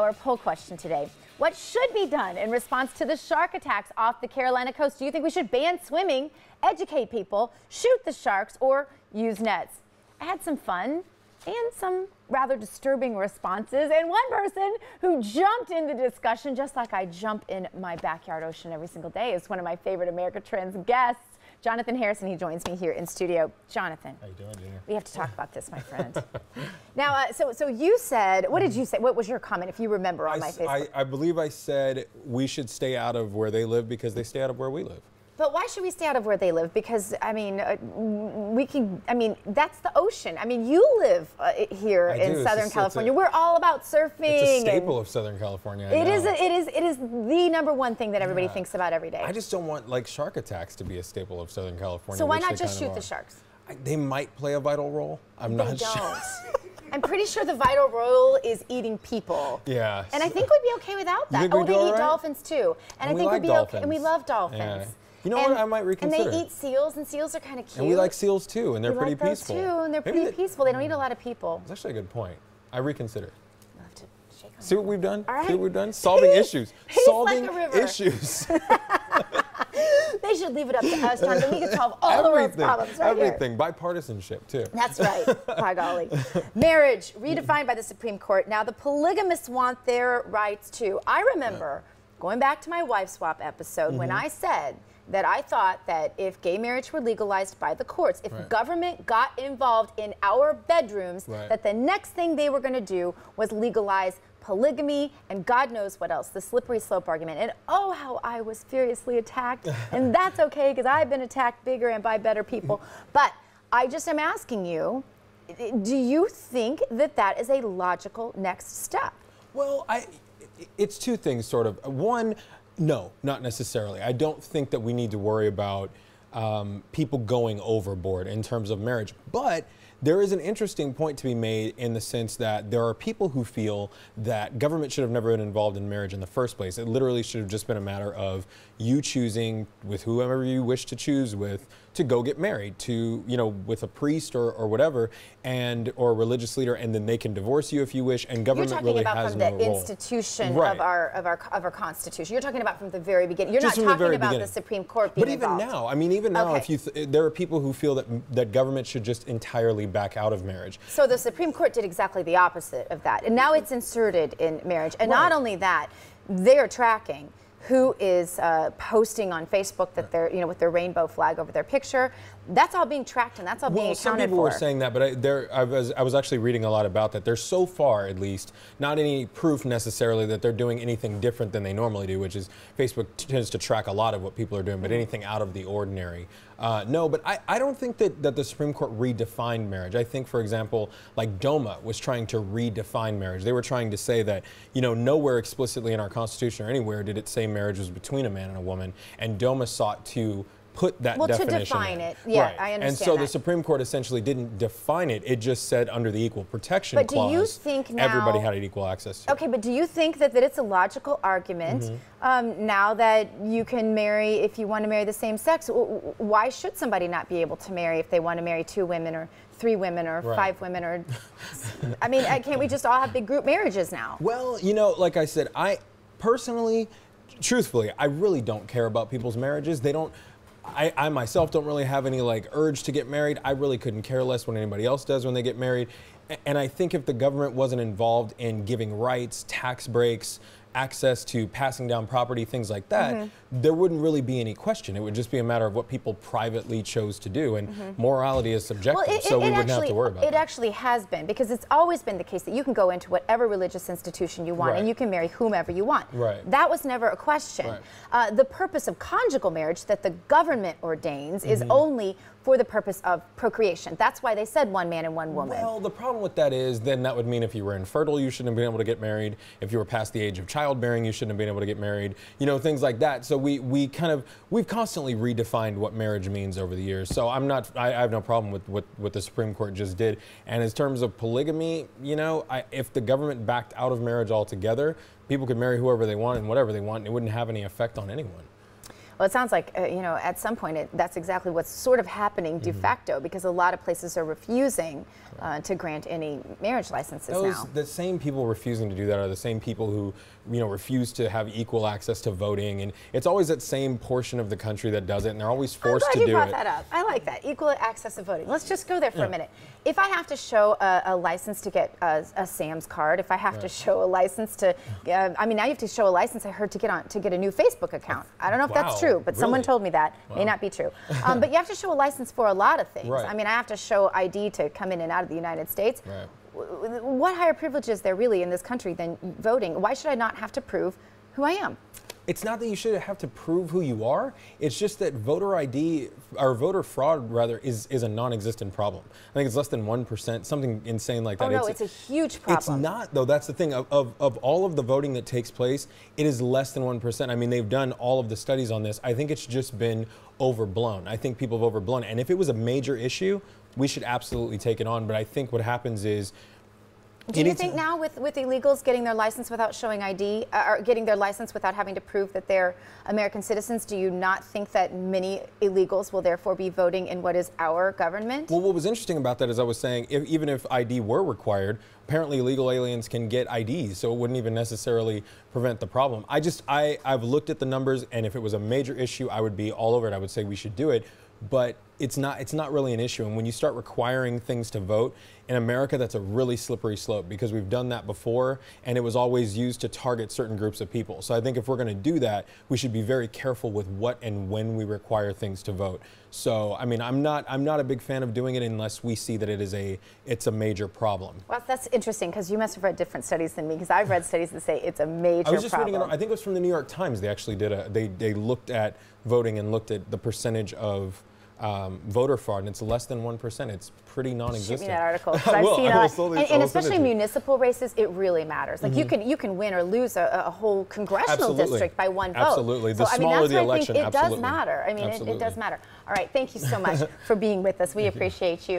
our poll question today. What should be done in response to the shark attacks off the Carolina coast? Do you think we should ban swimming, educate people, shoot the sharks, or use nets? I had some fun and some rather disturbing responses, and one person who jumped in the discussion just like I jump in my backyard ocean every single day is one of my favorite America Trends guests, Jonathan Harrison. He joins me here in studio. Jonathan, how you doing, Gina? We have to talk about this, my friend. Now, so you said, what did you say? What was your comment, if you remember, on my Facebook? I believe I said we should stay out of where they live because they stay out of where we live. But why should we stay out of where they live? Because, I mean, that's the ocean. I mean, you live here in Southern California. We're all about surfing. It's a staple of Southern California. It is the #1 thing that everybody thinks about every day. I just don't want, like, shark attacks to be a staple of Southern California. So why not just shoot the sharks? They might play a vital role. I'm not sure. I'm pretty sure the vital role is eating people. Yeah. And I think we'd be okay without that. Oh, they eat dolphins too. And I think we'd be okay. And we love dolphins. Yeah. You know what? I might reconsider. And they eat seals, and seals are kind of cute. And we like seals too, and they're pretty peaceful. We like those too, and they're pretty peaceful. They don't eat a lot of people. That's actually a good point. I reconsider. You'll have to shake on See what we've done? All right. See what we've done? Solving issues. Solving like a river. issues. They should leave it up to us, Jonathan. We can solve all the world's problems right Everything. Bipartisanship, too. That's right. By golly. Marriage, redefined by the Supreme Court. Now, the polygamists want their rights, too. I remember going back to my wife swap episode when I said that I thought that if gay marriage were legalized by the courts, if government got involved in our bedrooms, that the next thing they were going to do was legalize polygamy and God knows what else, the slippery slope argument. And oh, how I was furiously attacked. And that's okay, because I've been attacked bigger and by better people. But I just am asking you, do you think that that is a logical next step? Well, it's two things, sort of. One, no, not necessarily. I don't think that we need to worry about people going overboard in terms of marriage. But there is an interesting point to be made in the sense that there are people who feel that government should have never been involved in marriage in the first place. It literally should have just been a matter of you choosing with whoever you wish to choose with to go get married to, you know, with a priest or whatever, or a religious leader, and then they can divorce you if you wish, and government really has no role. You're talking about from the institution of our Constitution. You're talking about from the very beginning. You're not talking about the Supreme Court being involved. But even now, I mean, even now, if there are people who feel that government should just entirely back out of marriage. So the Supreme Court did exactly the opposite of that, and now it's inserted in marriage. And not only that, they're tracking who is posting on Facebook that they're, you know, with their rainbow flag over their picture. That's all being tracked and that's all being accounted for. Some people were saying that, but I was actually reading a lot about that. There's so far, at least, not any proof necessarily that they're doing anything different than they normally do, which is Facebook tends to track a lot of what people are doing, but anything out of the ordinary. No, but I don't think that the Supreme Court redefined marriage. I think, for example, like DOMA was trying to redefine marriage. They were trying to say that, you know, nowhere explicitly in our Constitution or anywhere did it say marriage was between a man and a woman, and DOMA sought to put that definition to define it. Yeah, I understand. And so the Supreme Court essentially didn't define it. It just said under the Equal Protection Clause, do you think now, everybody had equal access to it. Okay, but do you think that it's a logical argument now that you can marry if you want to marry the same sex? Why should somebody not be able to marry if they want to marry 2 women or 3 women or 5 women? Or I mean, can't we just all have big group marriages now? Well, you know, like I said, I personally, truthfully, I really don't care about people's marriages. They don't. I myself don't really have any like urge to get married. I really couldn't care less what anybody else does when they get married. And I think if the government wasn't involved in giving rights, tax breaks, access to passing down property, things like that, there wouldn't really be any question. It would just be a matter of what people privately chose to do, and morality is subjective, so we wouldn't have to worry about it. It actually has been, because it's always been the case that you can go into whatever religious institution you want, and you can marry whomever you want. That was never a question. The purpose of conjugal marriage that the government ordains is only for the purpose of procreation. That's why they said 1 man and 1 woman. Well, the problem with that is then that would mean if you were infertile, you shouldn't have been able to get married. If you were past the age of childbearing, you shouldn't have been able to get married. You know, things like that. So we've constantly redefined what marriage means over the years. So I have no problem with what the Supreme Court just did. And in terms of polygamy, you know, if the government backed out of marriage altogether, people could marry whoever they want and whatever they want, and it wouldn't have any effect on anyone. Well, it sounds like, you know, at some point that's exactly what's sort of happening de facto, because a lot of places are refusing to grant any marriage licenses now. The same people refusing to do that are the same people who, you know, refuse to have equal access to voting, and it's always that same portion of the country that does it, and they're always forced to do it. I'm glad you brought that up. I like that, equal access to voting. Let's just go there for a minute. If I have to show a license to get a Sam's card, if I have to show a license to, I mean, now you have to show a license, I heard, to get a new Facebook account. I don't know if that's true, but someone told me that. May not be true. But you have to show a license for a lot of things. Right. I mean, I have to show ID to come in and out of the United States. Right. What higher privilege is there really in this country than voting? Why should I not have to prove who I am? It's not that you should have to prove who you are. It's just that voter ID, or voter fraud rather, is a non-existent problem. I think it's less than 1%, something insane like that. Oh no, it's a huge problem. It's not, though. That's the thing. Of all of the voting that takes place, it is less than 1%. I mean, they've done all of the studies on this. I think it's just been overblown. I think people have overblown. And if it was a major issue, we should absolutely take it on. But I think what happens is, do you think now with illegals getting their license without showing ID, or getting their license without having to prove that they're American citizens, do you not think that many illegals will therefore be voting in what is our government? Well, what was interesting about that is I was saying, even if ID were required, apparently illegal aliens can get IDs, so it wouldn't even necessarily prevent the problem. I've looked at the numbers, and if it was a major issue, I would be all over it. I would say we should do it. But it's not really an issue. And when you start requiring things to vote in America, that's a really slippery slope, because we've done that before, and it was always used to target certain groups of people. So I think if we're going to do that, we should be very careful with what and when we require things to vote. So I mean, I'm not a big fan of doing it unless we see that it's a major problem. Well, that's interesting, because you must have read different studies than me, because I've read studies that say it's a major problem. I was just reading, I think it was from the New York Times. They actually did they looked at voting and looked at the percentage of voter fraud, and it's less than 1%. It's pretty non-existent. Shoot me that article, because I've seen it, and especially municipal races, it really matters. Like you can win or lose a whole congressional district by one vote. Absolutely. The so, smaller the election, it does matter. I mean, it does matter. All right, thank you so much for being with us. We appreciate you.